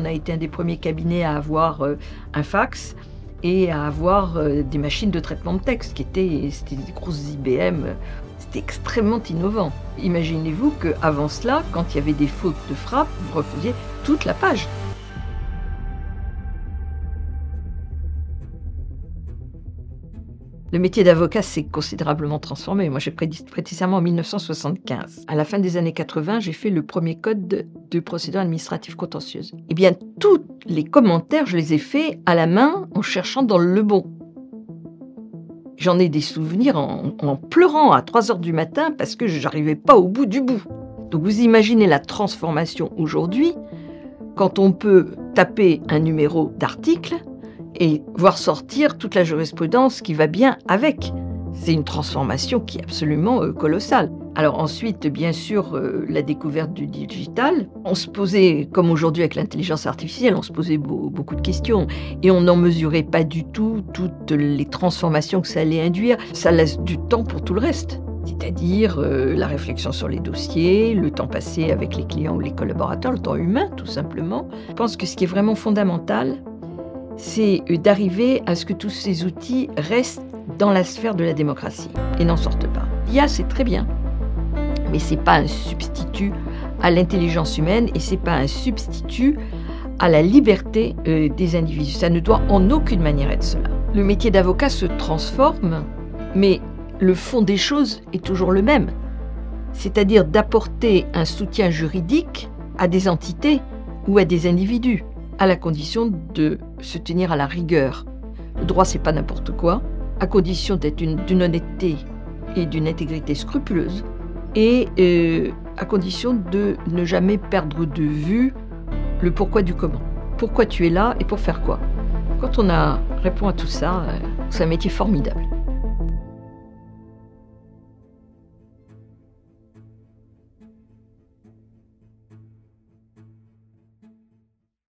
On a été un des premiers cabinets à avoir un fax et à avoir des machines de traitement de texte c'était des grosses IBM. C'était extrêmement innovant. Imaginez-vous qu'avant cela, quand il y avait des fautes de frappe, vous refaisiez toute la page. Le métier d'avocat s'est considérablement transformé. Moi, j'ai prêté serment en 1975. À la fin des années 80, j'ai fait le premier code de procédure administrative contentieuse. Eh bien, tous les commentaires, je les ai faits à la main en cherchant dans le bon. J'en ai des souvenirs en pleurant à 3 heures du matin parce que je n'arrivais pas au bout du bout. Donc vous imaginez la transformation aujourd'hui quand on peut taper un numéro d'article et voir sortir toute la jurisprudence qui va bien avec. C'est une transformation qui est absolument colossale. Alors ensuite, bien sûr, la découverte du digital. On se posait, comme aujourd'hui avec l'intelligence artificielle, on se posait beaucoup de questions. Et on n'en mesurait pas du tout toutes les transformations que ça allait induire. Ça laisse du temps pour tout le reste. C'est-à-dire la réflexion sur les dossiers, le temps passé avec les clients ou les collaborateurs, le temps humain tout simplement. Je pense que ce qui est vraiment fondamental, c'est d'arriver à ce que tous ces outils restent dans la sphère de la démocratie et n'en sortent pas. L'IA, c'est très bien, mais ce n'est pas un substitut à l'intelligence humaine et ce n'est pas un substitut à la liberté des individus. Ça ne doit en aucune manière être cela. Le métier d'avocat se transforme, mais le fond des choses est toujours le même, c'est-à-dire d'apporter un soutien juridique à des entités ou à des individus, à la condition de se tenir à la rigueur. Le droit, c'est pas n'importe quoi, à condition d'être d'une honnêteté et d'une intégrité scrupuleuse, et à condition de ne jamais perdre de vue le pourquoi du comment. Pourquoi tu es là et pour faire quoi? Quand on répond à tout ça, c'est un métier formidable.